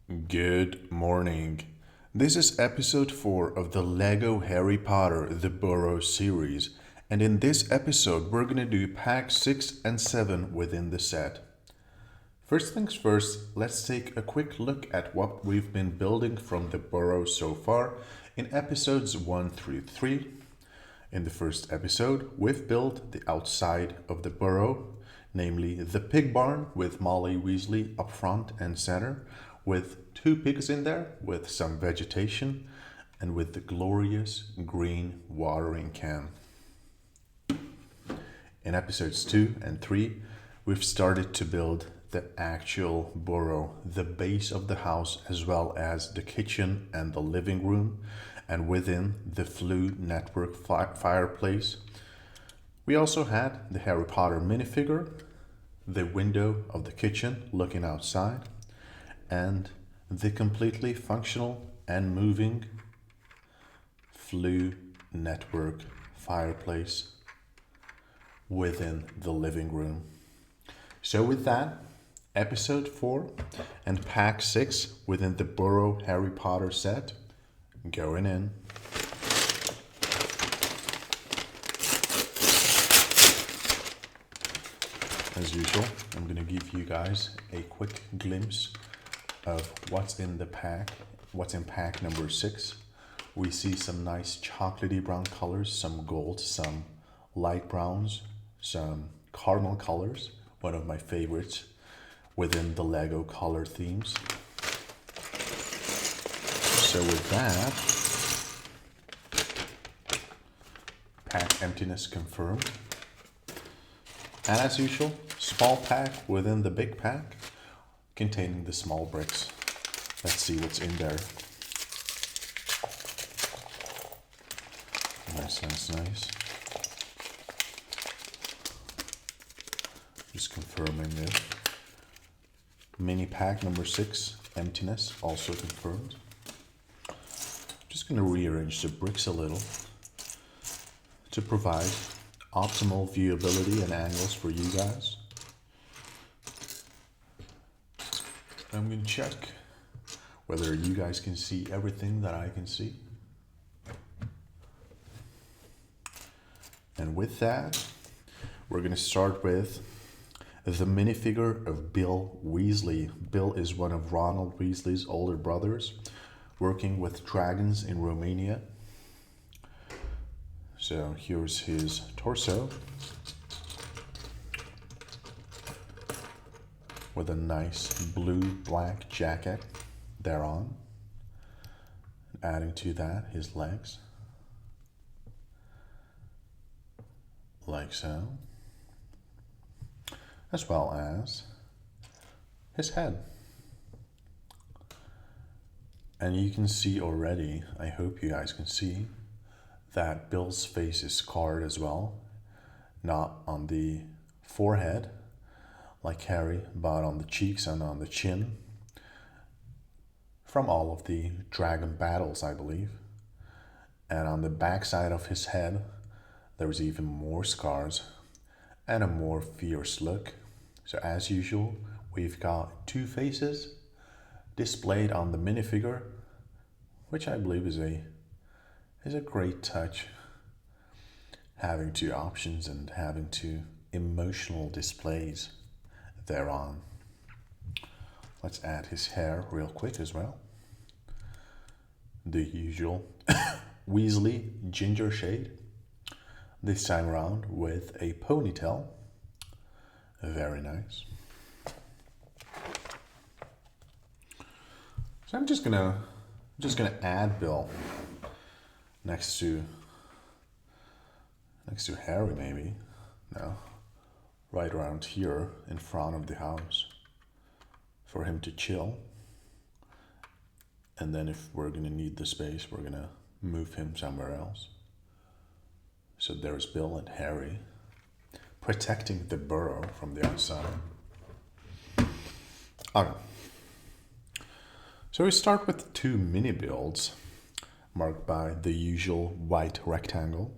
Good morning. This is episode 4 of the LEGO Harry Potter The Burrow series, and in this episode, we're going to do pack 6 and 7 within the set. First things first, let's take a quick look at what we've been building from the Burrow so far in episodes 1 through 3. In the first episode, we've built the outside of the Burrow, namely the pig barn with Molly Weasley up front and center, with 2 pigs in there, with some vegetation, and with the glorious green watering can. In episodes 2 and 3, we've started to build the actual burrow, the base of the house, as well as the kitchen and the living room, and within the Flue Network fireplace. We also had the Harry Potter minifigure, the window of the kitchen looking outside, and the completely functional and moving Flue Network fireplace within the living room. So with that, episode 4 and pack 6 within the Burrow Harry Potter set going in. As usual, I'm going to give you guys a quick glimpse of what's in the pack, what's in pack number 6. We see some nice chocolatey brown colors, some gold, some light browns, some caramel colors, one of my favorites within the LEGO color themes. So with that, pack emptiness confirmed. And as usual, small pack within the big pack containing the small bricks. Let's see what's in there. Nice. Just confirming it. Mini pack number 6, emptiness, also confirmed. Just going to rearrange the bricks a little to provide optimal viewability and angles for you guys. I'm going to check whether you guys can see everything that I can see. And with that, we're going to start with the minifigure of Bill Weasley. Bill is one of Ronald Weasley's older brothers, working with dragons in Romania. So here's his torso with a nice blue-black jacket thereon. Adding to that, his legs, like so, as well as his head. And you can see already, I hope you guys can see, that Bill's face is scarred as well. Not on the forehead, like Harry, but on the cheeks and on the chin. From all of the dragon battles, I believe. And on the backside of his head, there's even more scars and a more fierce look. So as usual, we've got 2 faces displayed on the minifigure, which I believe is a great touch. Having 2 options and having 2 emotional displays thereon. Let's add his hair real quick as well. The usual Weasley ginger shade. This time around with a ponytail. Very nice. So I'm just gonna add Bill next to Harry, maybe. No, right around here in front of the house for him to chill. And then if we're gonna need the space, we're gonna move him somewhere else. So there's Bill and Harry protecting the burrow from the outside. Okay. So we start with 2 mini builds marked by the usual white rectangle.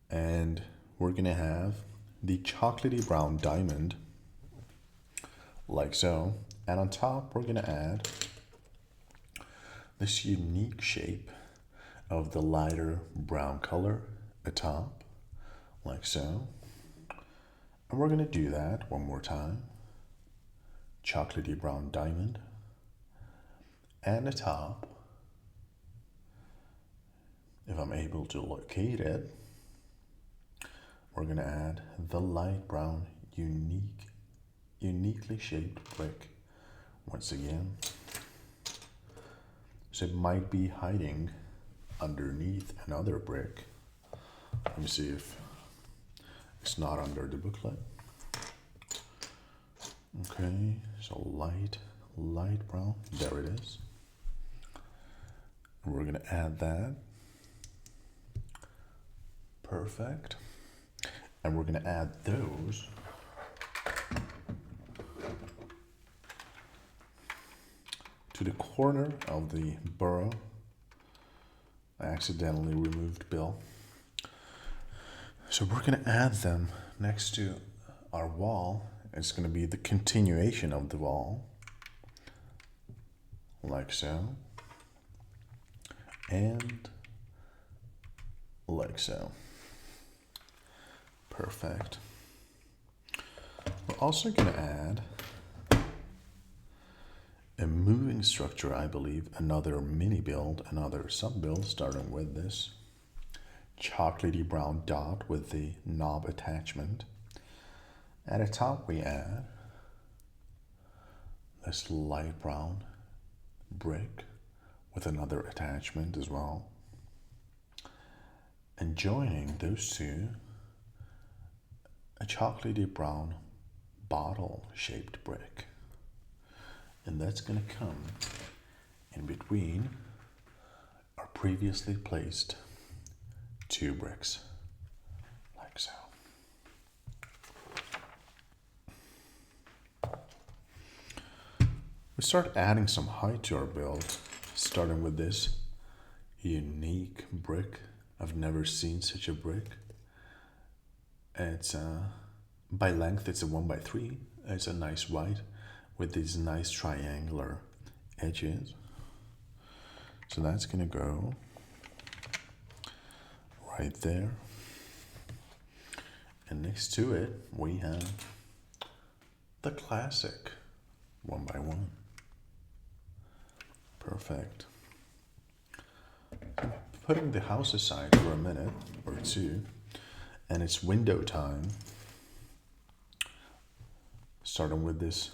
And we're gonna have the chocolatey brown diamond, like so, And on top, we're gonna add this unique shape of the lighter brown color atop, like so. And we're gonna do that one more time. Chocolatey brown diamond. And atop, if I'm able to locate it, we're gonna add the light brown, uniquely shaped brick once again. So it might be hiding underneath another brick. Let me see if it's not under the booklet. Okay, so light brown, there it is. And we're gonna add that. Perfect. And we're gonna add those to the corner of the burrow. I accidentally removed Bill. So we're gonna add them next to our wall. It's gonna be the continuation of the wall, like so, and like so. Perfect. We're also gonna add a moving structure, I believe, another mini build, another sub build, starting with this chocolatey brown dot with the knob attachment. At the top we add this light brown brick with another attachment as well. And joining those two, a chocolatey brown bottle shaped brick. And that's gonna come in between our previously placed two bricks, like so. We start adding some height to our build, starting with this unique brick. I've never seen such a brick. It's by length, it's a 1x3. It's a nice white with these nice triangular edges. So that's gonna go right there. And next to it, we have the classic 1x1. Perfect. Putting the house aside for a minute or two, and it's window time. Starting with this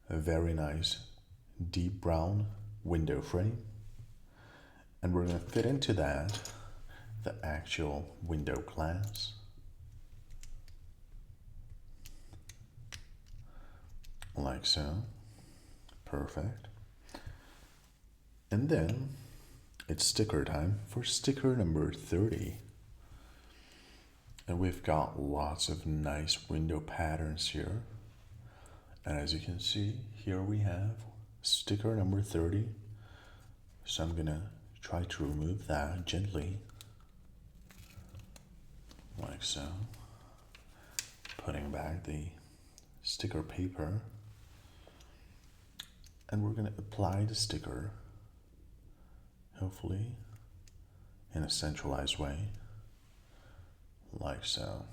very nice deep brown window frame. And we're going to fit into that the actual window glass. Like so. Perfect. And then it's sticker time for sticker number 30. And we've got lots of nice window patterns here. And as you can see, here we have sticker number 30. So I'm gonna try to remove that gently, like so. Putting back the sticker paper. And we're gonna apply the sticker, hopefully in a centralized way, like so.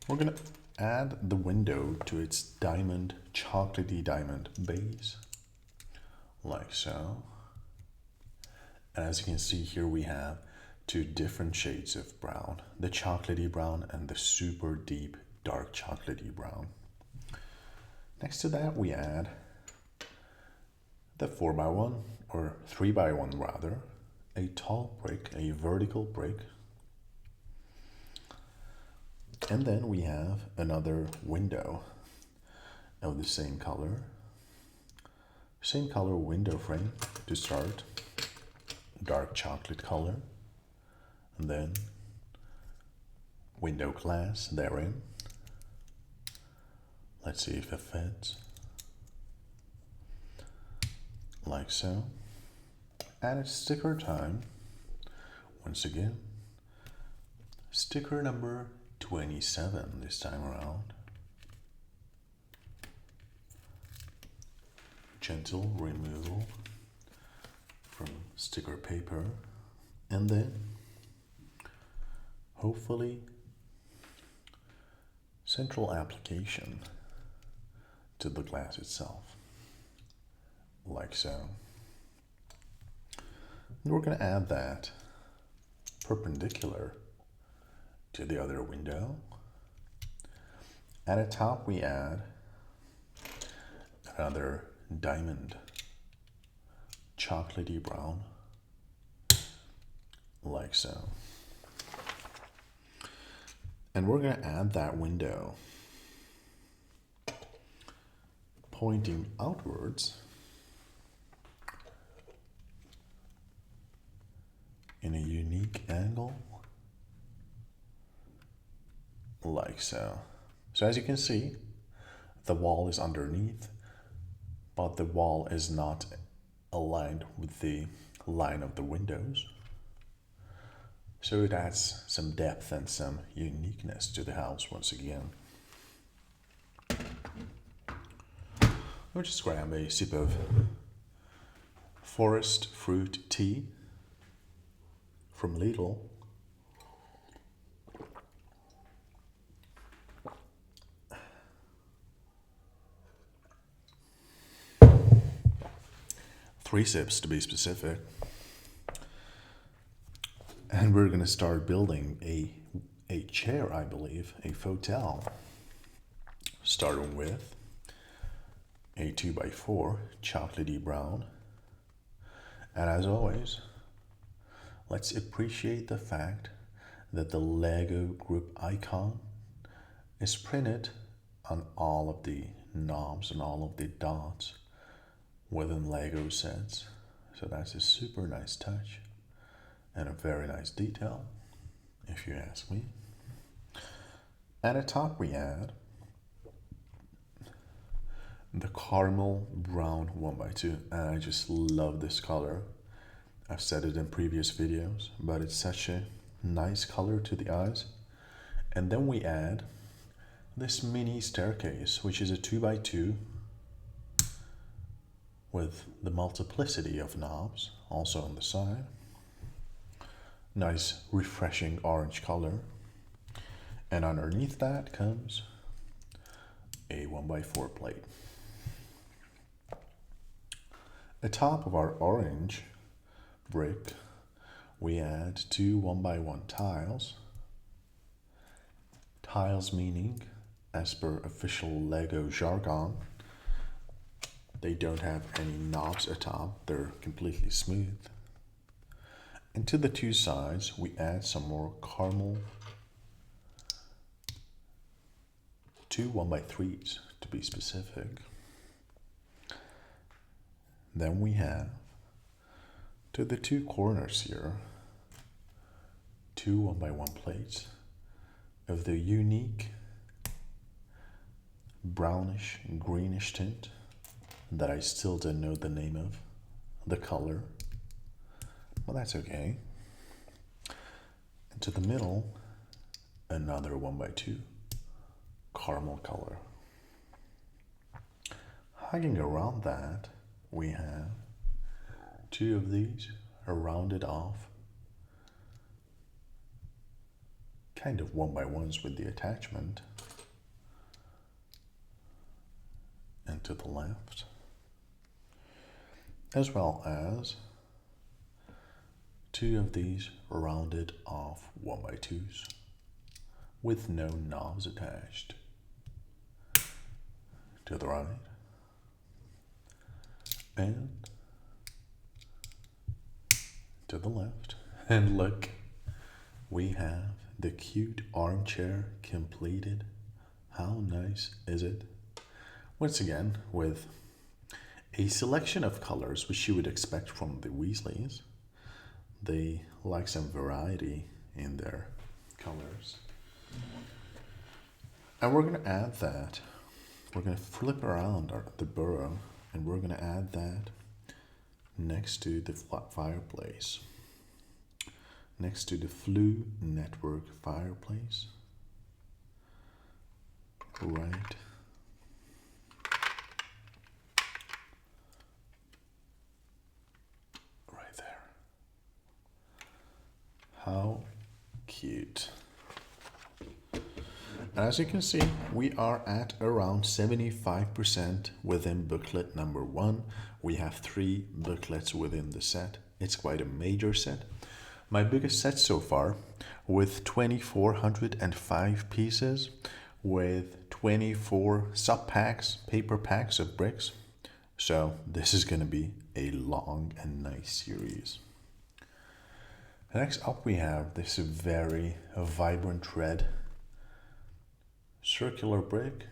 We're gonna add the window to its diamond, chocolatey diamond base, like so. And as you can see here, we have two different shades of brown, the chocolatey brown and the super deep dark chocolatey brown. Next to that, we add the 4x1 or 3x1 rather, a tall brick, a vertical brick. And then we have another window of the same color window frame to start, dark chocolate color, and then window glass therein. Let's see if it fits, like so. And it's sticker time once again. Sticker number 27 this time around. gentle removal from sticker paper, and then hopefully central application to the glass itself, like so. And we're going to add that perpendicular to the other window. At the top we add another diamond chocolatey brown, like so. And we're going to add that window pointing outwards in a unique angle, like so. So as you can see, the wall is underneath, but the wall is not aligned with the line of the windows. So it adds some depth and some uniqueness to the house once again. I'll just grab a sip of forest fruit tea from Lidl. Three sips to be specific. And we're going to start building a chair, I believe, a fauteuil. Starting with a 2x4 chocolatey brown. And as always, let's appreciate the fact that the LEGO group icon is printed on all of the knobs and all of the dots within LEGO sets. So that's a super nice touch and a very nice detail, if you ask me. At the top we add the caramel brown 1x2, and I just love this color. I've said it in previous videos, but it's such a nice color to the eyes. And then we add this mini staircase, which is a 2x2 with the multiplicity of knobs also on the side. Nice refreshing orange color. And underneath that comes a 1x4 plate. Atop of our orange brick, we add two 1x1 tiles. Tiles meaning, as per official LEGO jargon, they don't have any knobs atop, they're completely smooth. And to the two sides, we add some more caramel, two 1x3s to be specific. Then we have, to the two corners here, two 1x1 plates of the unique brownish greenish tint that I still don't know the name of, the color. Well, that's okay. And to the middle, another 1x2 caramel color. Hugging around that, we have two of these rounded off, kind of 1x1s with the attachment. And to the left, as well as two of these rounded off 1x2s with no knobs attached. To the right, and to the left. And look, we have the cute armchair completed. How nice is it? Once again, with a selection of colors which you would expect from the Weasleys. They like some variety in their colors. And we're going to add that. We're going to flip around the burrow, and we're going to add that next to the fireplace. Next to the Flue Network fireplace. Right As you can see, we are at around 75% within booklet number 1. We have 3 booklets within the set. It's quite a major set. My biggest set so far, with 2,405 pieces, with 24 sub-packs, paper packs of bricks. So this is going to be a long and nice series. Next up we have this very vibrant red circular brick,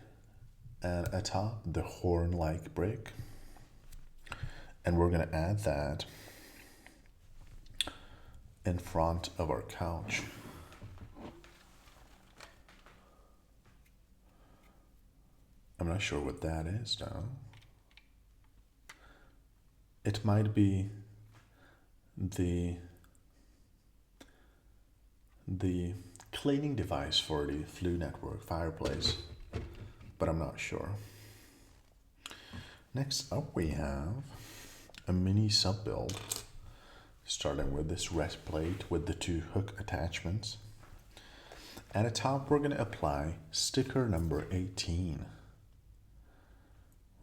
and atop the horn-like brick. And we're going to add that in front of our couch. I'm not sure what that is though. It might be the cleaning device for the Flue Network fireplace, but I'm not sure. Next up we have a mini sub build, starting with this rest plate with the 2 hook attachments. At the top we're going to apply sticker number 18,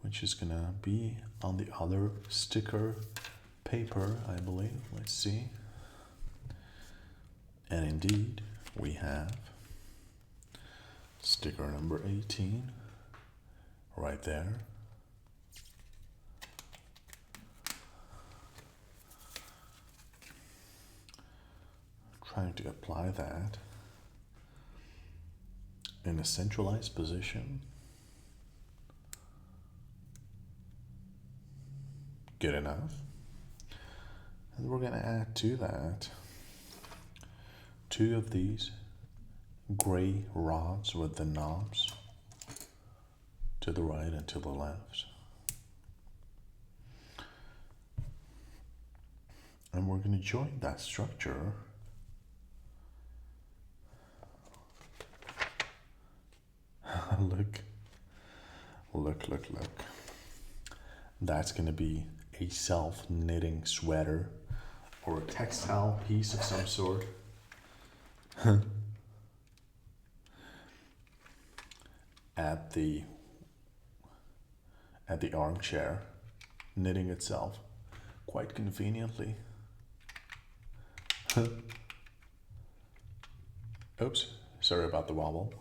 which is going to be on the other sticker paper, I believe. Let's see. And indeed, we have sticker number 18 right there. Trying to apply that in a centralized position. Good enough. And we're going to add to that 2 of these gray rods with the knobs to the right and to the left. And we're going to join that structure look. That's going to be a self-knitting sweater or a textile piece of some sort. At the armchair, knitting itself quite conveniently. Oops, sorry about the wobble.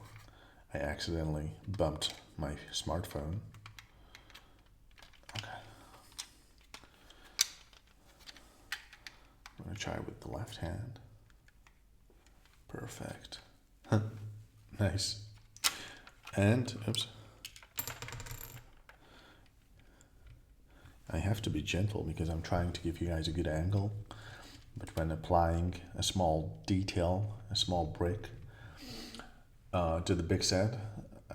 I accidentally bumped my smartphone. Okay. I'm going to try with the left hand. Perfect. Nice. And, oops. I have to be gentle because I'm trying to give you guys a good angle. But when applying a small detail, a small brick, to the big set,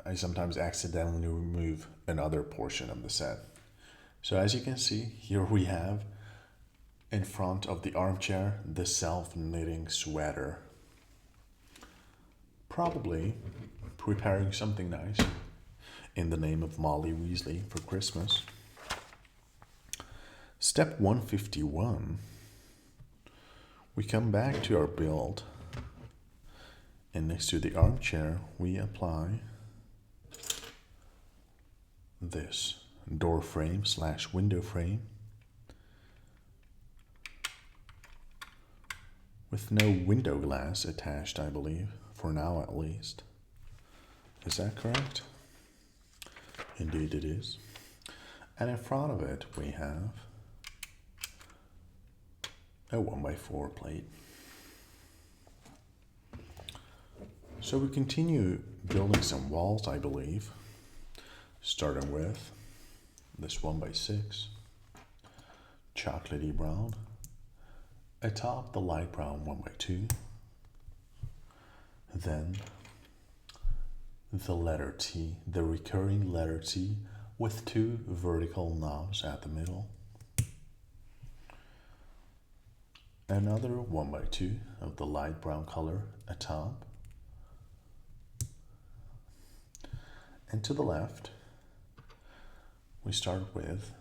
I sometimes accidentally remove another portion of the set. So as you can see, here we have in front of the armchair the self-knitting sweater. Probably preparing something nice in the name of Molly Weasley for Christmas. Step 151. We come back to our build, and next to the armchair we apply this door frame / window frame with no window glass attached, I believe, for now at least. Is that correct? Indeed it is. And in front of it we have a 1x4 plate. So we continue building some walls, I believe, starting with this 1x6, chocolatey brown, atop the light brown 1x2, then the letter T, the recurring letter T with 2 vertical knobs at the middle, another 1x2 of the light brown color atop, and to the left we start with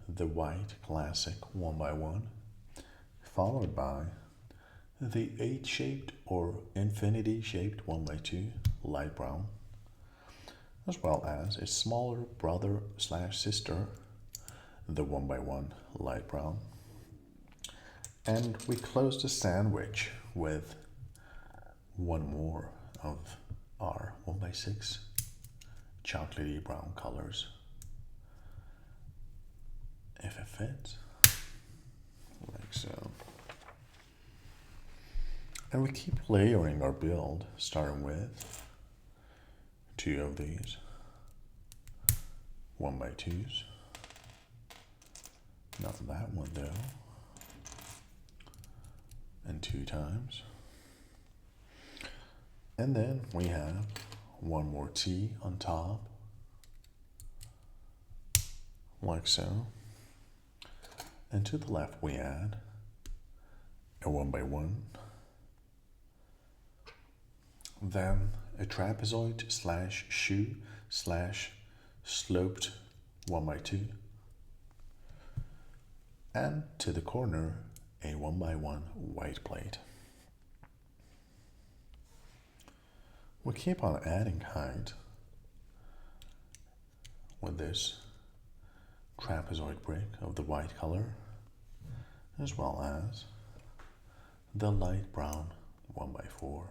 the white classic 1x1, followed by the 8-shaped or infinity shaped 1x2 light brown as well as a smaller brother slash sister, the 1x1 light brown. And we close the sandwich with one more of our 1x6 chocolatey brown colors, if it fits, like so. And we keep layering our build, starting with two of these 1x2s. Not that one though. And 2 times. And then we have one more T on top, like so. And to the left we add a 1x1. Then a trapezoid slash shoe slash sloped 1x2. And to the corner, a 1x1 white plate. We keep on adding height with this trapezoid brick of the white color, as well as the light brown 1x4,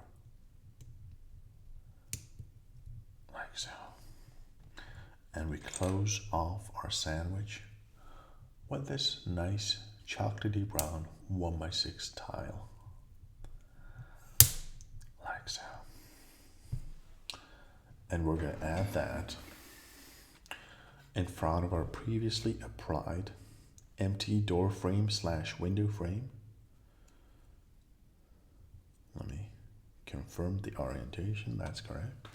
like so. And we close off our sandwich with this nice chocolatey brown 1x6 tile, like so. And we're going to add that in front of our previously applied empty door frame slash window frame. Let me confirm the orientation, that's correct.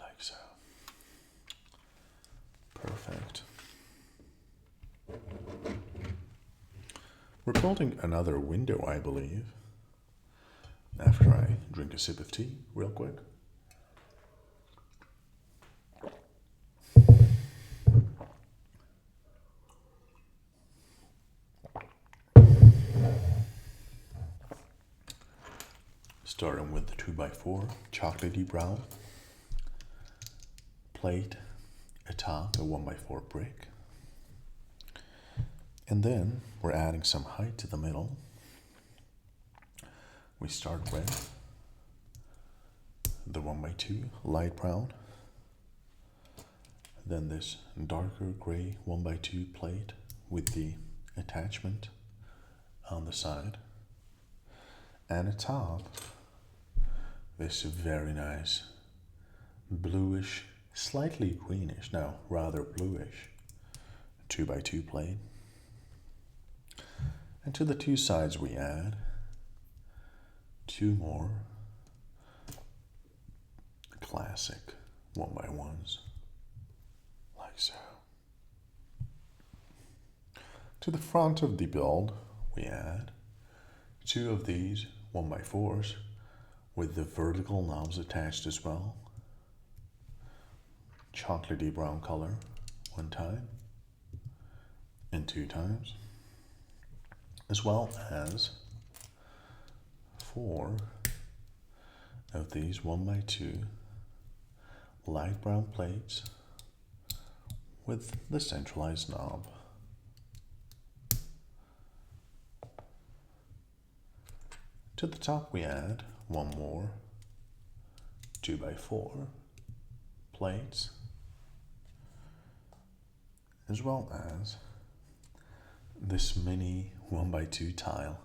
Like so. Perfect. We're building another window, I believe, after I drink a sip of tea real quick. Starting with the 2x4 chocolatey brown plate atop a 1x4 brick. And then we're adding some height to the middle. We start with the 1x2 light brown, then this darker gray 1x2 plate with the attachment on the side, and atop this very nice bluish, slightly greenish, no, rather bluish 2x2 plate. And to the two sides we add two more classic 1x1s, like so. To the front of the build we add two of these 1x4s with the vertical knobs attached as well. Chocolatey brown color one time and 2 times, as well as 4 of these 1x2 light brown plates with the centralized knob. To the top we add one more 2x4 plates, as well as this mini 1x2 tile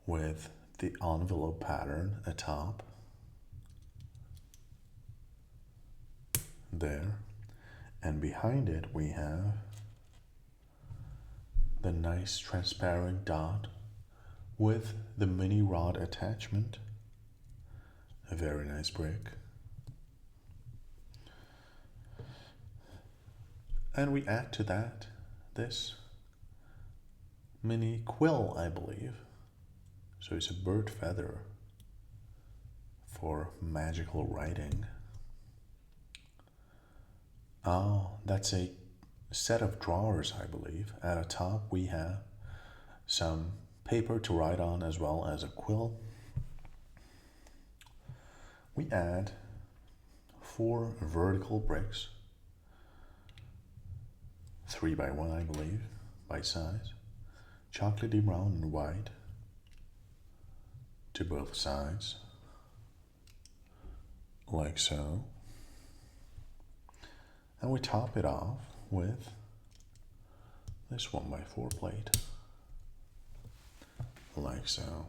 with the envelope pattern atop there, and behind it we have the nice transparent dot with the mini rod attachment, a very nice brick. And we add to that this mini quill, I believe. So it's a bird feather for magical writing. Oh, that's a set of drawers, I believe. At the top we have some paper to write on as well as a quill. we add 4 vertical bricks, 3 by 1 I believe, by size, chocolatey brown and white to both sides, like so. And we top it off with this 1 by 4 plate, like so.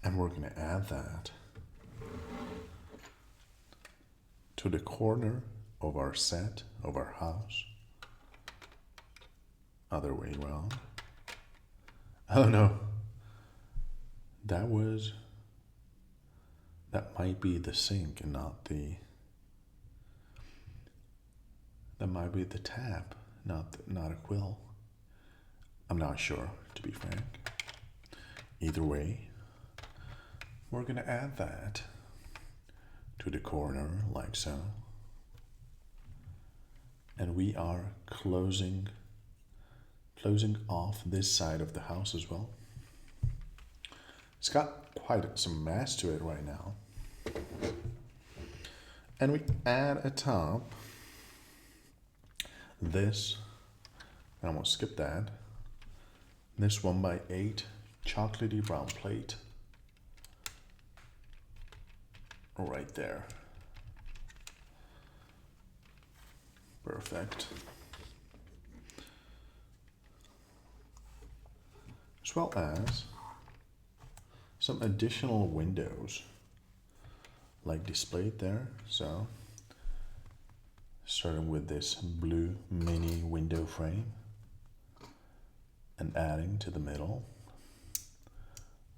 And we're going to add that to the corner of our set, of our house. Other way around. Oh no. That might be the sink and not the, that might be the tap, not a quill. I'm not sure, to be frank. Either way, we're going to add that to the corner like so. And we are closing off this side of the house as well. It's got quite some mass to it right now. And we add atop this, I almost skipped that, this 1 by 8 chocolatey brown plate right there. Perfect. As well as some additional windows like displayed there. So starting with this blue mini window frame and adding to the middle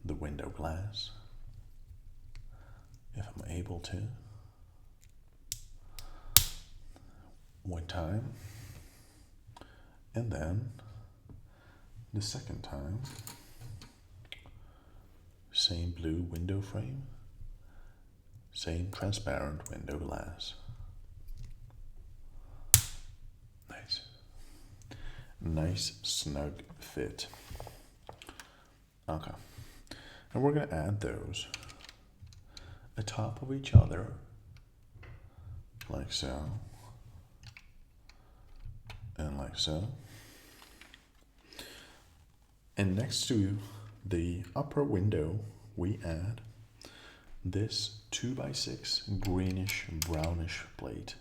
the window glass, if I'm able to. One time, and then the second time, same blue window frame, same transparent window glass. Nice. Nice snug fit. Okay. And we're going to add those atop of each other, like so, and like so. And next to the upper window, we add this 2 by 6 greenish brownish plate.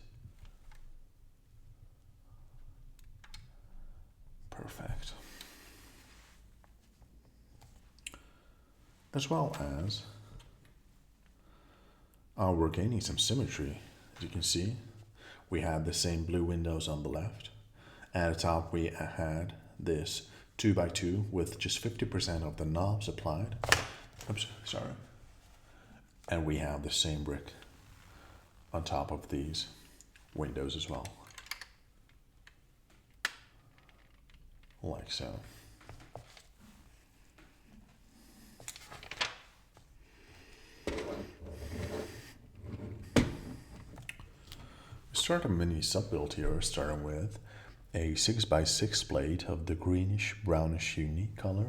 Perfect. As well as, we're gaining some symmetry. As you can see, we have the same blue windows on the left. At the top, we had this 2 by 2 with just 50% of the knobs applied. Oops, sorry. And we have the same brick on top of these windows as well. Like so. Start a mini sub-build here, starting with a 6 by 6 plate of the greenish brownish unique color.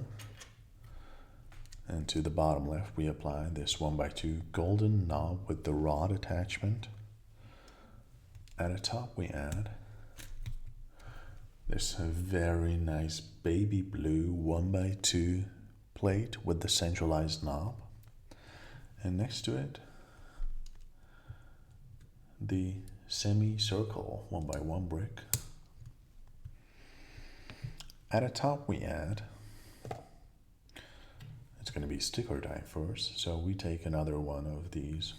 And to the bottom left, we apply this 1 by 2 golden knob with the rod attachment. At the top, we add this very nice baby blue 1 by 2 plate with the centralized knob. And next to it, the semicircle 1 by 1 brick. At the top, we add, it's going to be sticker die first, so we take another one of these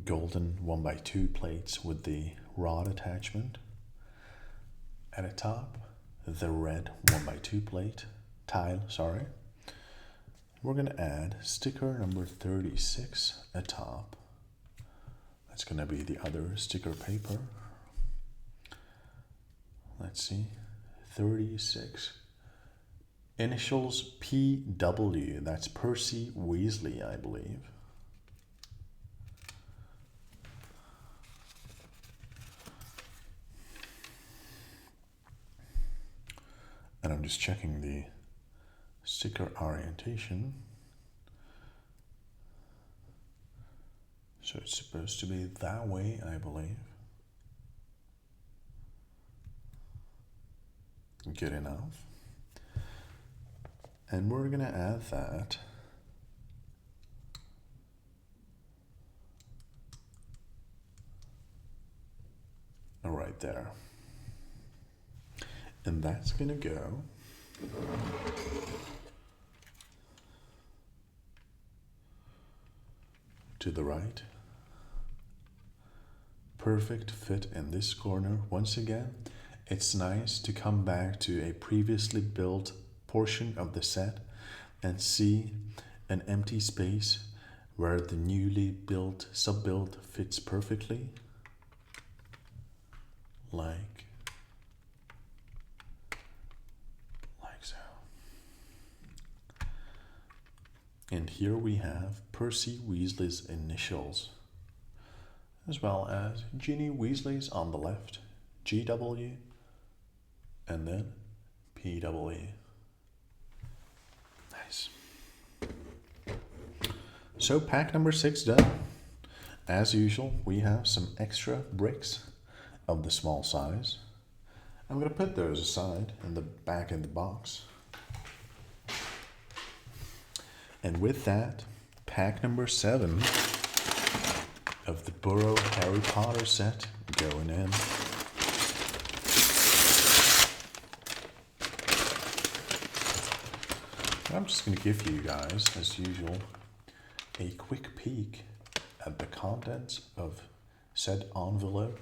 golden 1 by 2 plates with the rod attachment. At the top, the red 1 by 2 plate, tile, sorry. We're going to add sticker number 36 atop. That's going to be the other sticker paper. Let's see, 36. Initials PW, that's Percy Weasley, I believe. And I'm just checking the sticker orientation. So it's supposed to be that way, I believe. Good enough. And we're gonna add that right there. And that's gonna go to the right. Perfect fit in this corner. Once again, it's nice to come back to a previously built portion of the set and see an empty space where the newly built sub-build fits perfectly. Like so. And here we have Percy Weasley's initials, as well as Ginny Weasley's on the left, GW, and then PW. Nice. So pack number 6 done. As usual, we have some extra bricks of the small size. I'm going to put those aside in the back of the box. And with that, pack number 7 of the Burrow Harry Potter set going in. I'm just going to give you guys, as usual, a quick peek at the contents of said envelope.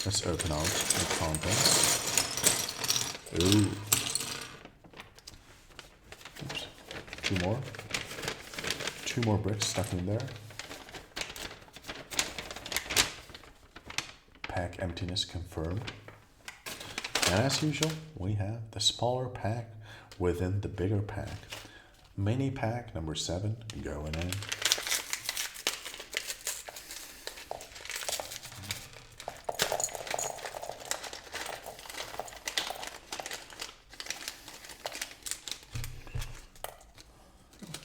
Let's open out the contents. Ooh. Oops. Two more bricks stuck in there. Pack emptiness confirmed. And as usual, we have the smaller pack within the bigger pack. Mini pack number 7 going in.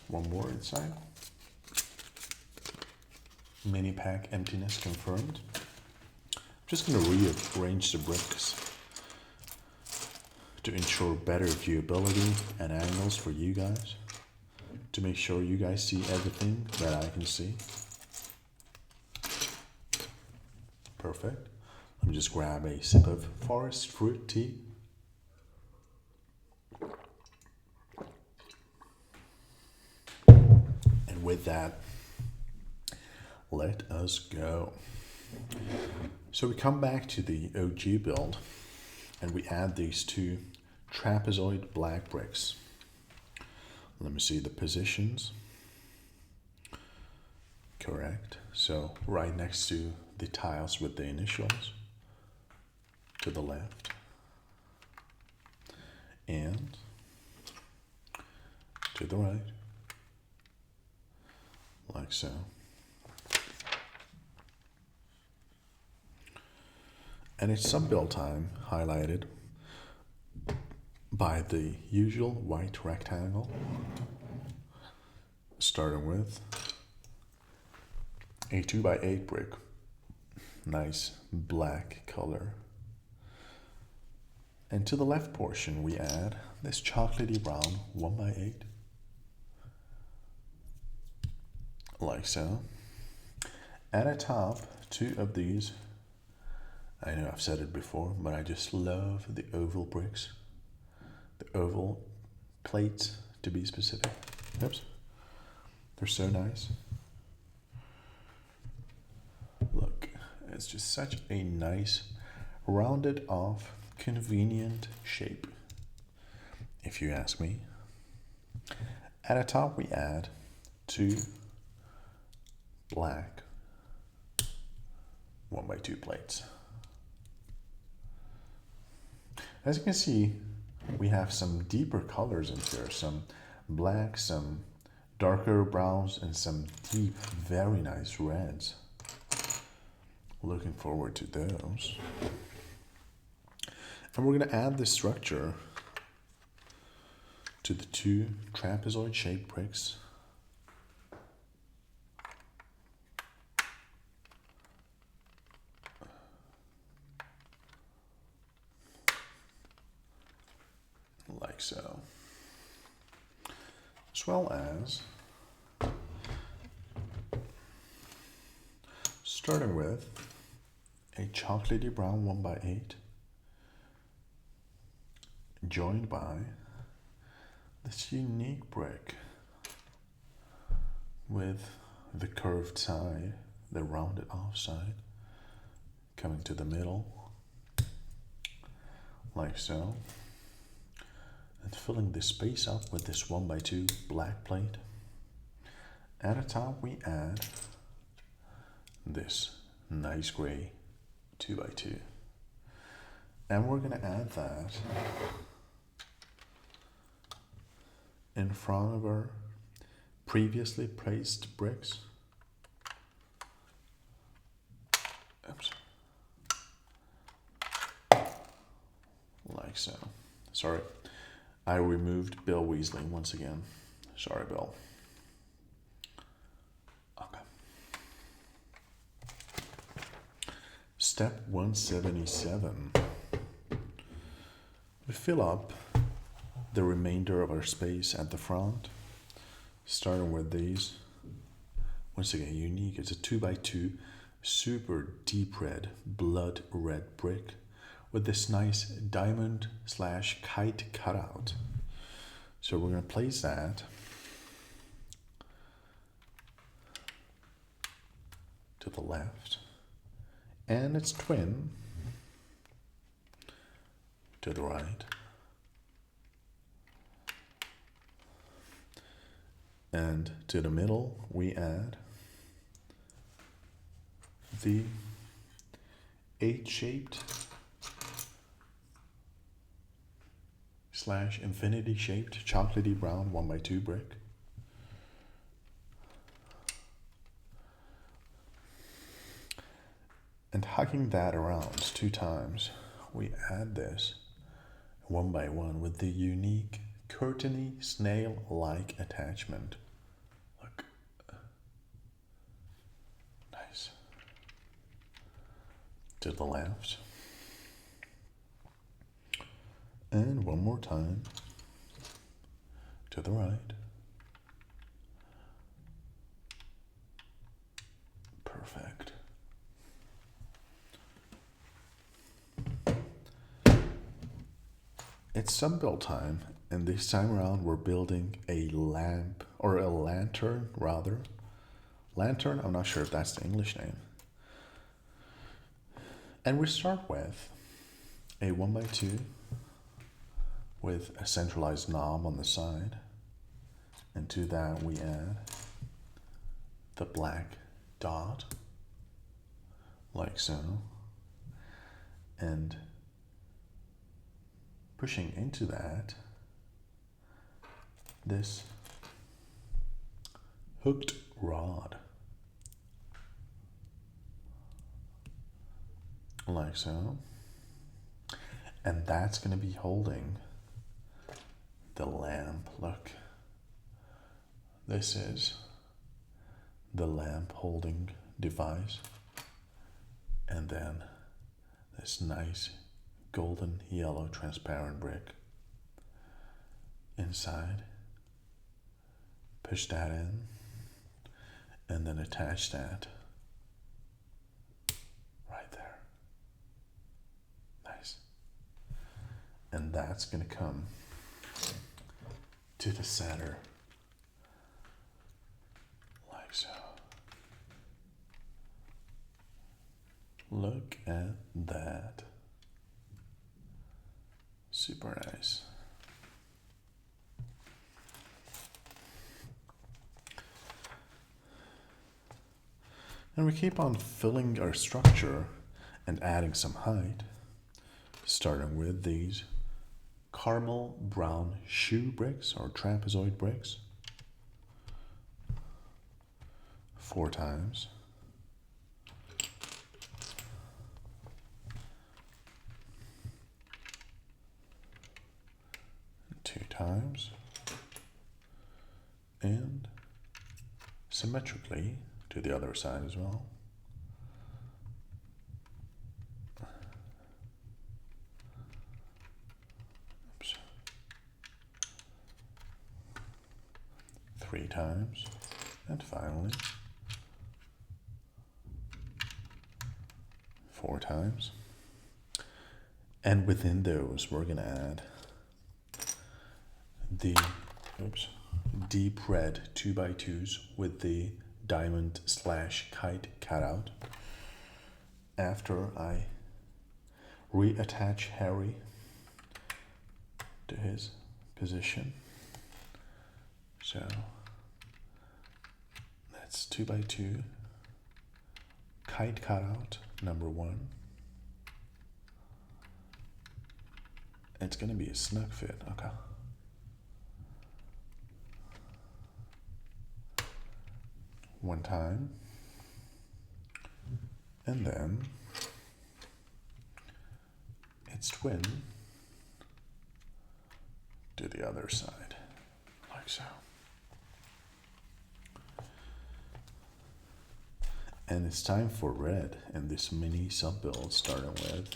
One more inside. Mini pack emptiness confirmed. I'm just going to rearrange the bricks to ensure better viewability and angles for you guys, to make sure you guys see everything that I can see. Perfect. Let me just grab a sip of forest fruit tea. And with that, let us go. So we come back to the OG build and we add these 2 trapezoid black bricks. Let me see the positions. Correct. So right next to the tiles with the initials to the left. And to the right. Like so. And it's sub-build time highlighted by the usual white rectangle, starting with a 2x8 brick. Nice black color. And to the left portion we add this chocolatey brown 1x8. Like so. At the top, 2 of these. I know I've said it before, but I just love the oval bricks. The oval plates, to be specific. Oops. They're so nice. Look, it's just such a nice, rounded off, convenient shape, if you ask me. At the top we add 2 black 1x2 plates. As you can see, we have some deeper colors in here, some black, some darker browns, and some deep, very nice reds. Looking forward to those. And we're going to add this structure to the 2 trapezoid shaped bricks. Like so. As well as starting with a chocolatey brown 1x8 joined by this unique brick with the curved side, the rounded off side, coming to the middle, like so, and filling the space up with this 1x2 black plate. At the top we add this nice gray 2x2, and we're gonna add that in front of our previously placed bricks. Oops. Like so. Sorry, I removed Bill Weasley once again. Sorry, Bill. Okay. Step 177. We fill up the remainder of our space at the front, starting with these. Once again, unique. It's a 2x2 super deep red, blood red brick with this nice diamond / kite cutout. So we're going to place that to the left, and its twin to the right. And to the middle, we add the 8-shaped / infinity-shaped chocolatey brown 1x2 brick. And hugging that around 2 times, we add this 1x1 with the unique curtainy snail-like attachment. Look. Nice. To the left. And one more time to the right. Perfect. It's some build time, and this time around we're building a lamp, or a lantern rather. Lantern, I'm not sure if that's the English name. And we start with a 1x2 with a centralized knob on the side, and to that we add the black dot, like so, and pushing into that this hooked rod, like so, and that's going to be holding the lamp. Look, this is the lamp holding device, and then this nice golden yellow transparent brick inside. Push that in and then attach that right there. Nice. And that's going to come to the center, like so. Look at that. Super nice. And we keep on filling our structure and adding some height, starting with these caramel brown shoe bricks or trapezoid bricks. 4 times. 2 times. symmetrically to the other side as well. Oops. 3 times, and finally 4 times. And within those, we're gonna add the deep red 2x2s with the diamond / kite cutout. After I reattach Harry to his position. So that's 2x2 kite cutout number 1. It's gonna be a snug fit, okay. One time, and then its twin to the other side, like so. And it's time for red in this mini sub build, starting with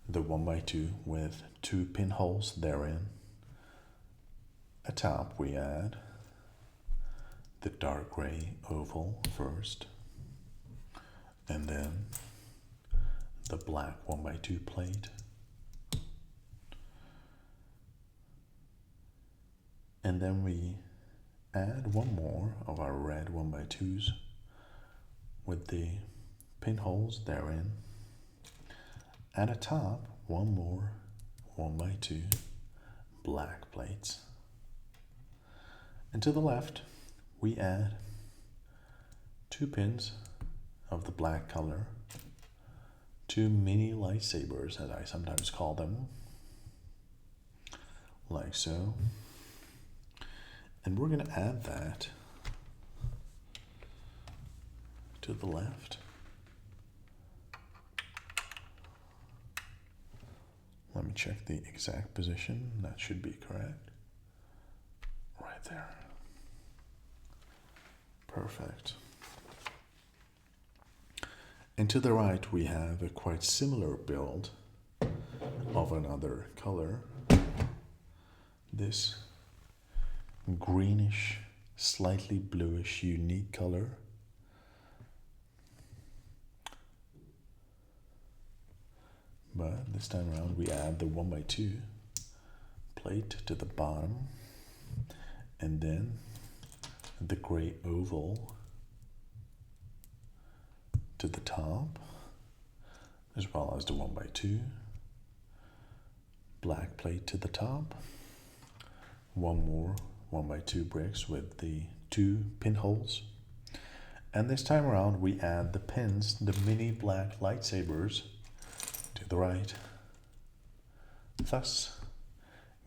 the 1x2 with 2 pinholes therein. Atop we add the dark gray oval first, and then the black 1x2 plate. And then we add one more of our red 1x2s with the pinholes therein. At the top, one more 1x2 black plates. And to the left, we add 2 pins of the black color, 2 mini lightsabers, as I sometimes call them, like so. And we're going to add that to the left. Let me check the exact position. That should be correct. Right there. Perfect. And to the right, we have a quite similar build of another color. This greenish, slightly bluish, unique color. But this time around, we add the 1x2 plate to the bottom, and then the gray oval to the top, as well as the 1x2 black plate to the top. One more 1x2 bricks with the 2 pinholes. And this time around, we add the pins, the mini black lightsabers, to the right, thus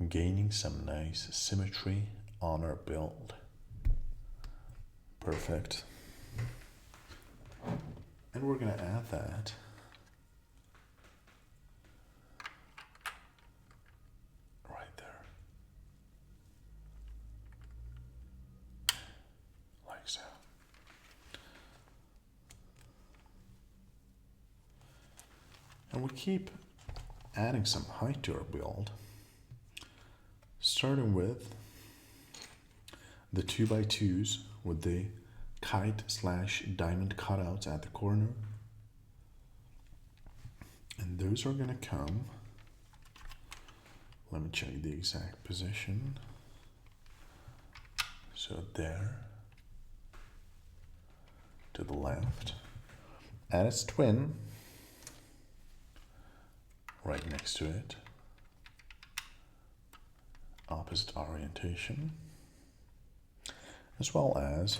gaining some nice symmetry on our build. Perfect. And we're going to add that right there, like so. And we keep adding some height to our build, starting with the 2x2s with the kite / diamond cutouts at the corner. And those are going to come, let me check the exact position. So there, to the left, and its twin right next to it, opposite orientation, as well as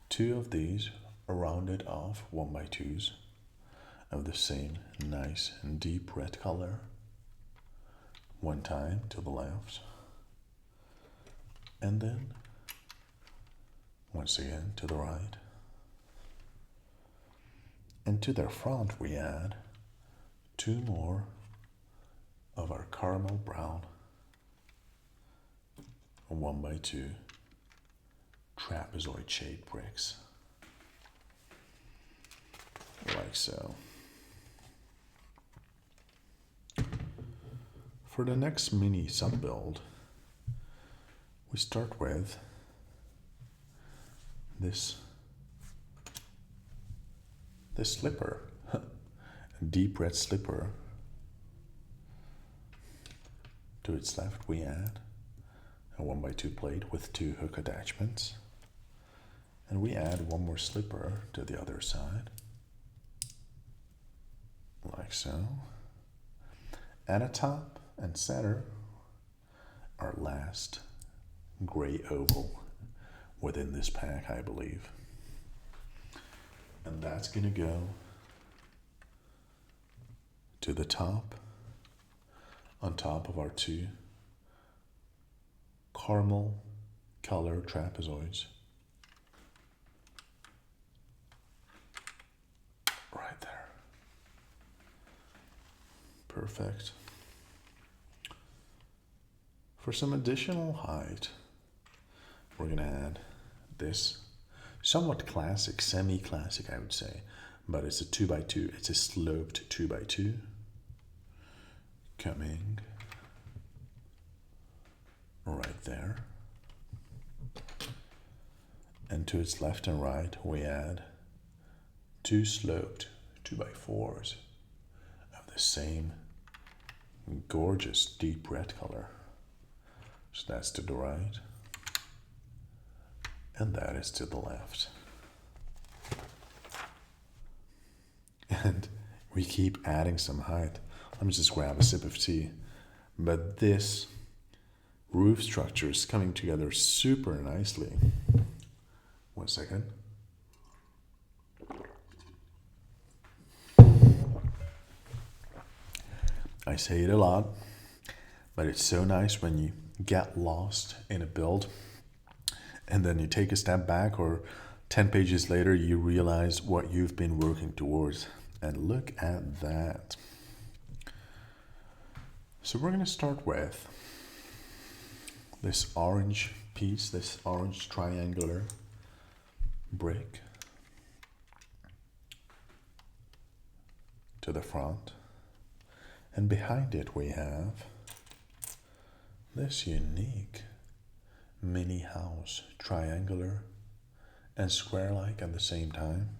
2 of these rounded off 1x2s of the same nice and deep red color. One time to the left, and then once again to the right. And to their front we add 2 more of our caramel brown 1x2 trapezoid shaped bricks. Like so. For the next mini sub-build, we start with this slipper, a deep red slipper. To its left we add a 1x2 plate with 2 hook attachments, and we add one more slipper to the other side, like so. At the top and center, our last gray oval within this pack, I believe. And that's gonna go to the top, on top of our 2 caramel color trapezoids. Right there. Perfect. For some additional height, we're gonna add this somewhat classic, semi-classic I would say, but it's a 2x2, it's a sloped 2x2 coming right there. And to its left and right we add 2 sloped 2x4s of the same gorgeous deep red color. So that's to the right, and that is to the left. And we keep adding some height. Let me just grab a sip of tea. But this roof structure is coming together super nicely. 1 second. I say it a lot, but it's so nice when you get lost in a build and then you take a step back, or 10 pages later you realize what you've been working towards. And look at that. So we're going to start with this orange piece, this orange triangular brick to the front, and behind it we have this unique mini house, triangular and square-like at the same time.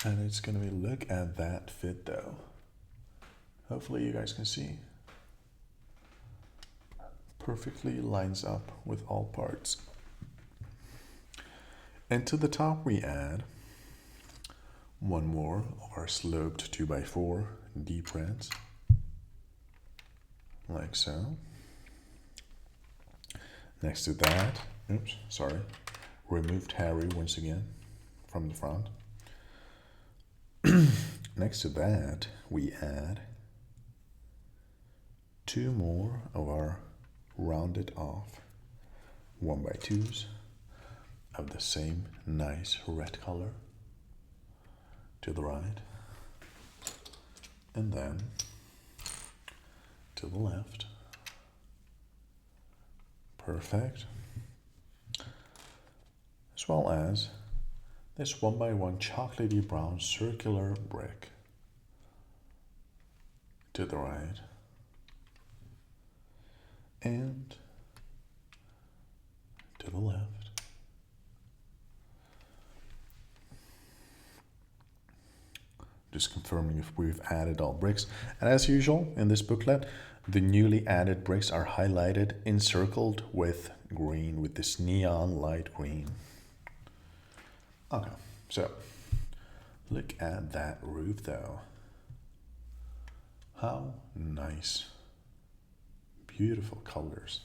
And it's gonna be, look at that fit though. Hopefully you guys can see. Perfectly lines up with all parts. And to the top we add one more of our sloped 2x4 deep reds, like so. Next to that, removed Harry once again from the front. Next to that, we add 2 more of our rounded off 1x2s of the same nice red color to the right, and then to the left. Perfect. As well as this 1x1 chocolatey brown circular brick to the right, and to the left. Just confirming if we've added all bricks. And as usual in this booklet, the newly added bricks are highlighted, encircled with green, with this neon light green. Okay, so look at that roof though. How nice. Beautiful colors.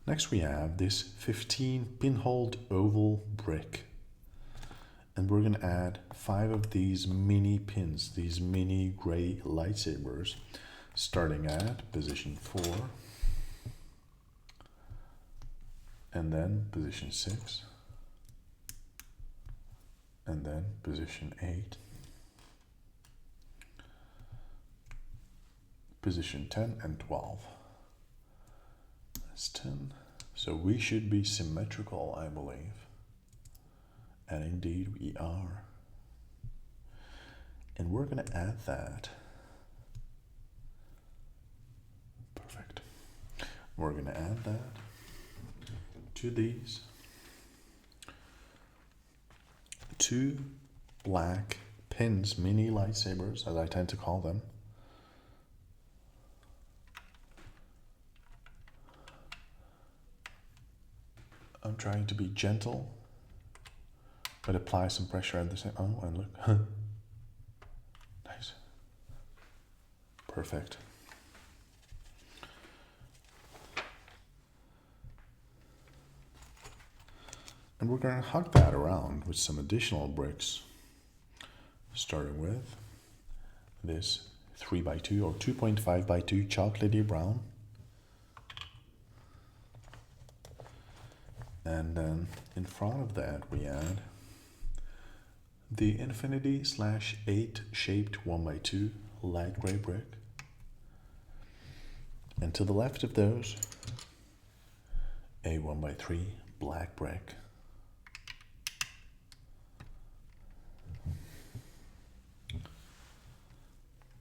Next we have this 15 pinholed oval brick. And we're gonna add 5 of these mini pins, these mini gray lightsabers, starting at position 4, and then position 6, and then position 8, position 10 and 12. That's 10. So we should be symmetrical, I believe. And indeed we are. And we're going to add that. Perfect. We're going to add that to these two black pins, mini lightsabers, as I tend to call them. I'm trying to be gentle, but apply some pressure at the same. Oh, and look. Nice. Perfect. And we're going to hug that around with some additional bricks, starting with this 3x2 or 2.5x2 chocolatey brown. And then in front of that we add the infinity/8 shaped 1x2 light gray brick. And to the left of those, a 1x3 black brick.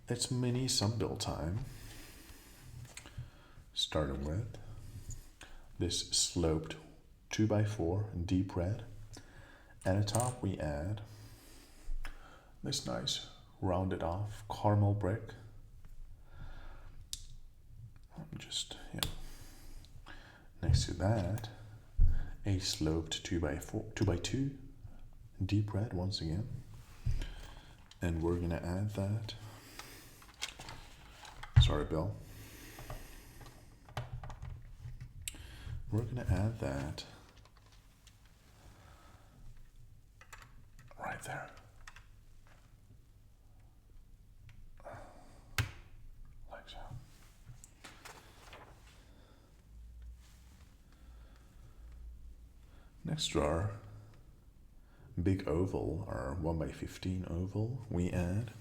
It's mini sunbuild time, starting with this sloped 2x4 deep red, and atop we add this nice rounded off caramel brick. Just, yeah. Next to that, a sloped 2x2 deep red once again, and we're gonna add that. Sorry, Bill. We're gonna add that right there. Like so. Next to our big oval, our 1x15 oval, we add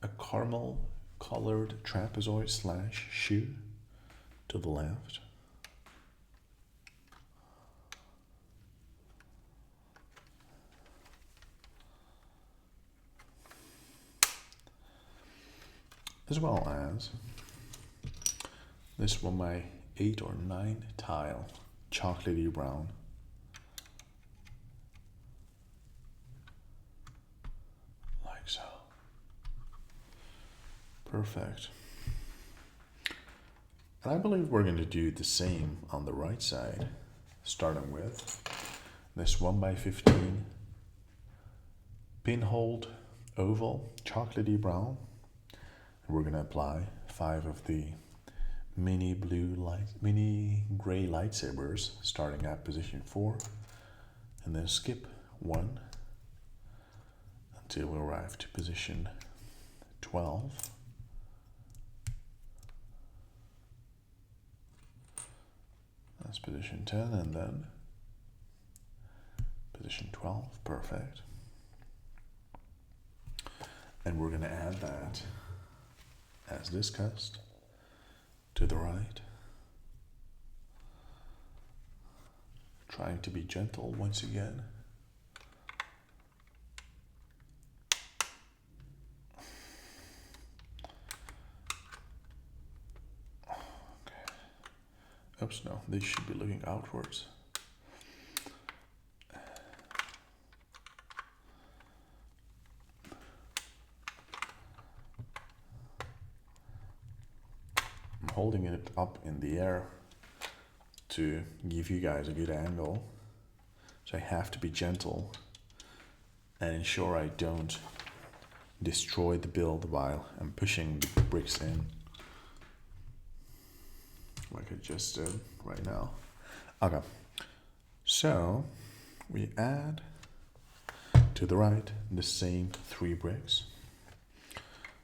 a caramel colored trapezoid / shoe to the left. As well as this 1x8 or 9 tile chocolatey brown. Like so. Perfect. And I believe we're going to do the same on the right side, starting with this 1x15 pinholed oval chocolatey brown. And we're going to apply 5 of the mini gray lightsabers, starting at position 4, and then skip 1 until we arrive to position 12. That's position 10, and then position 12. Perfect. And we're going to add that, as discussed, to the right. Trying to be gentle once again. Oops, no, they should be looking outwards. I'm holding it up in the air to give you guys a good angle, so I have to be gentle and ensure I don't destroy the build while I'm pushing the bricks in, like I just did right now. Okay, so we add to the right the same 3 bricks,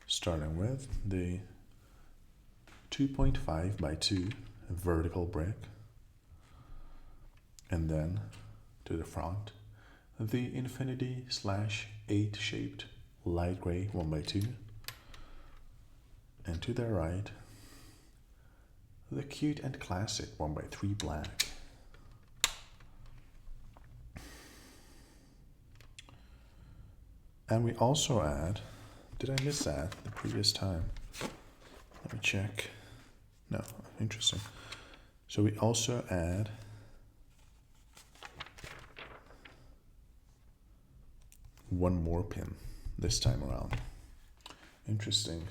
starting with the 2.5x2 vertical brick, and then to the front the infinity/8 shaped light gray 1x2, and to their right the cute and classic 1x3 black. And we also add, did I miss that the previous time? Let me check. No, interesting. So we also add one more pin this time around. Interesting.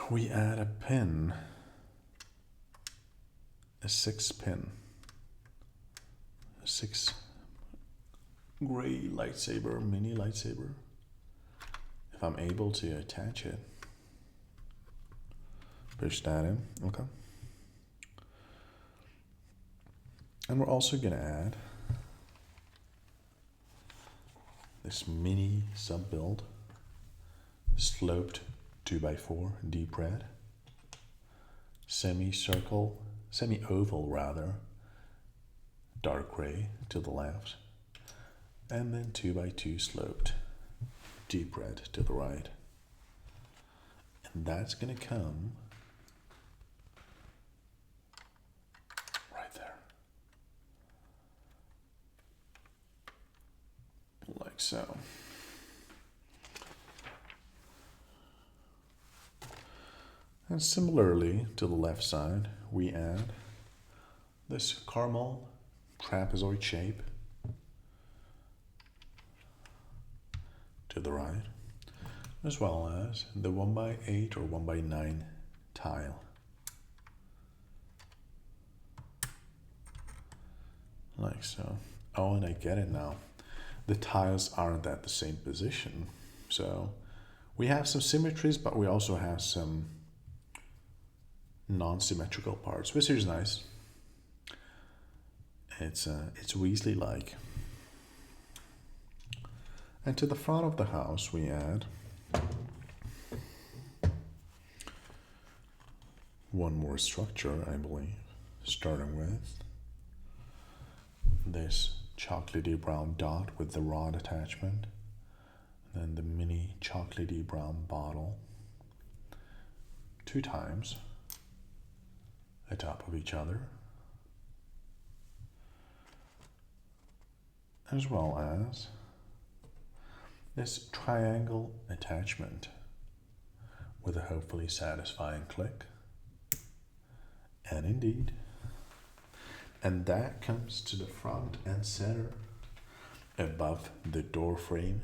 We add a pin, a 6 pin, a 6 gray lightsaber, mini lightsaber, if I'm able to attach it. Push that in, okay. And we're also gonna add this mini sub build, sloped 2x4 deep red, semi-circle, semi-oval rather, dark gray to the left, and then 2x2 sloped deep red to the right. And that's gonna come right there. Like so. And similarly to the left side, we add this caramel trapezoid shape to the right, as well as the 1x8 or 1x9 tile. Like so. Oh, and I get it now. The tiles aren't at the same position. So we have some symmetries, but we also have some non-symmetrical parts, which is nice. It's Weasley-like. And to the front of the house, we add one more structure, I believe, starting with this chocolatey brown dot with the rod attachment, then the mini chocolatey brown bottle, 2 times atop of each other, as well as this triangle attachment with a hopefully satisfying click. And indeed, and that comes to the front and center above the door frame.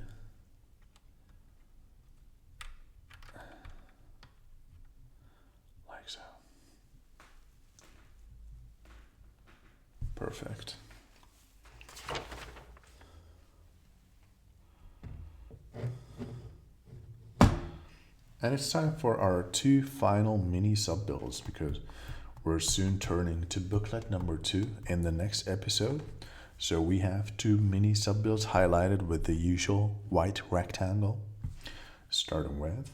Like so. Perfect. And it's time for our 2 final mini sub builds, because we're soon turning to booklet number 2 in the next episode. So we have 2 mini sub builds highlighted with the usual white rectangle, starting with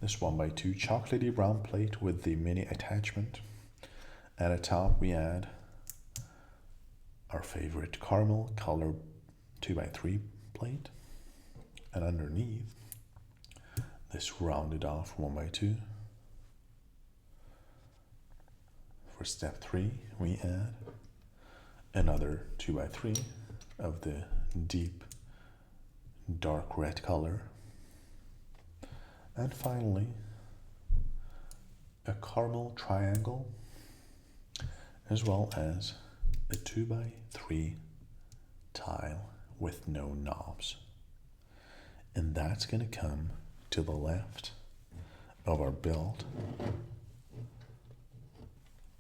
this 1x2 chocolatey brown plate with the mini attachment. At the top we add our favorite caramel color 2x3 plate, and underneath this rounded off 1x2. For step 3, we add another 2x3 of the deep dark red color. And finally, a caramel triangle, as well as a 2x3 tile with no knobs. And that's going to come to the left of our build.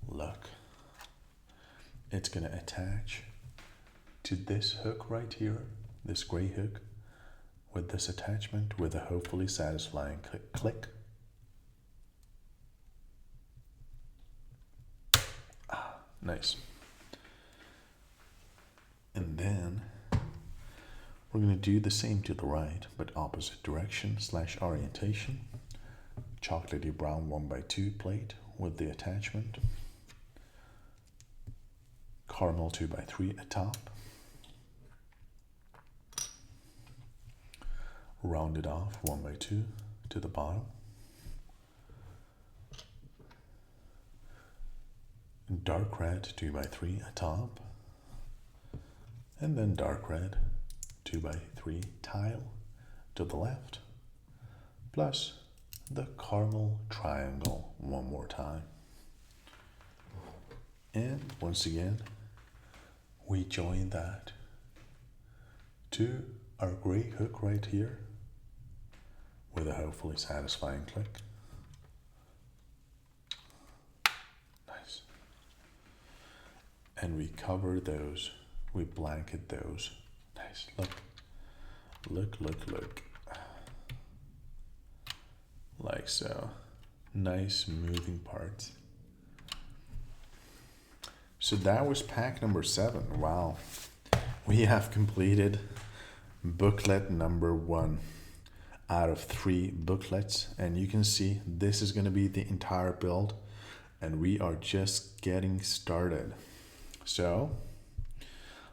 Look, it's going to attach to this hook right here, this gray hook, with this attachment with a hopefully satisfying click. Ah, nice. And then we're going to do the same to the right, but opposite direction / orientation. Chocolatey brown 1x2 plate with the attachment. Caramel 2x3 atop. Rounded off 1x2 to the bottom. dark red 2x3 atop, and then dark red 2x3 tile to the left, plus the caramel triangle one more time. And once again, we join that to our gray hook right here with a hopefully satisfying click. Nice. And we cover those, we blanket those. Nice, look, look, look, look. Like so. Nice moving parts. So that was pack number 7. Wow. We have completed booklet number 1 out of 3 booklets. And you can see this is going to be the entire build. And we are just getting started. So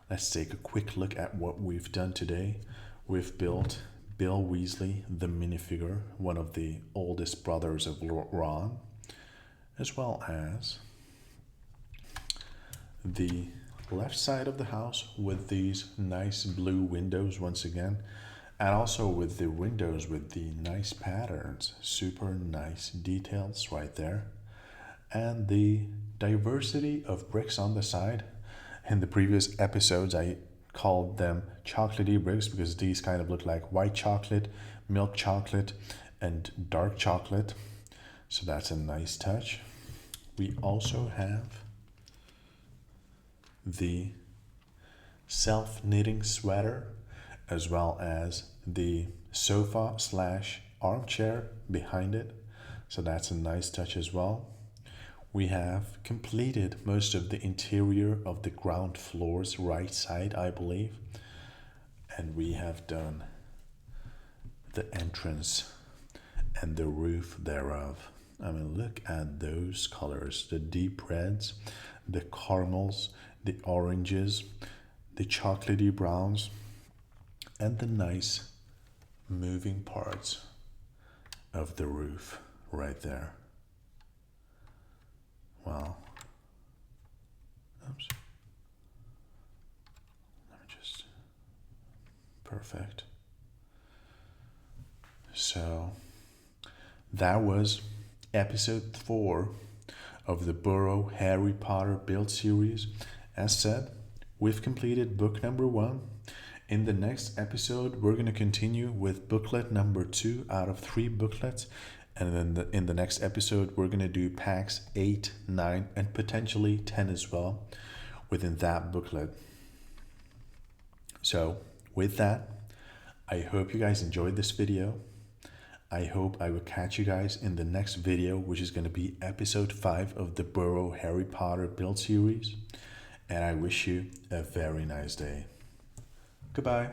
let's take a quick look at what we've done today. We've built Bill Weasley, the minifigure, one of the oldest brothers of Ron, as well as the left side of the house with these nice blue windows once again, and also with the windows with the nice patterns, super nice details right there, and the diversity of bricks on the side. In the previous episodes, I called them chocolatey bricks because these kind of look like white chocolate, milk chocolate, and dark chocolate. So that's a nice touch. We also have the self-knitting sweater, as well as the sofa / armchair behind it. So that's a nice touch as well. We have completed most of the interior of the ground floor's right side, I believe. And we have done the entrance and the roof thereof. I mean, look at those colors, the deep reds, the caramels, the oranges, the chocolatey browns, and the nice moving parts of the roof right there. Wow. Oops. Let me just. Perfect. So that was episode 4 of the Burrow Harry Potter build series. As said, we've completed book number 1. In the next episode, we're going to continue with booklet number 2 out of 3 booklets. And then in the next episode, we're going to do packs 8, 9, and potentially 10 as well within that booklet. So with that, I hope you guys enjoyed this video. I hope I will catch you guys in the next video, which is going to be episode 5 of the Burrow Harry Potter build series. And I wish you a very nice day. Goodbye.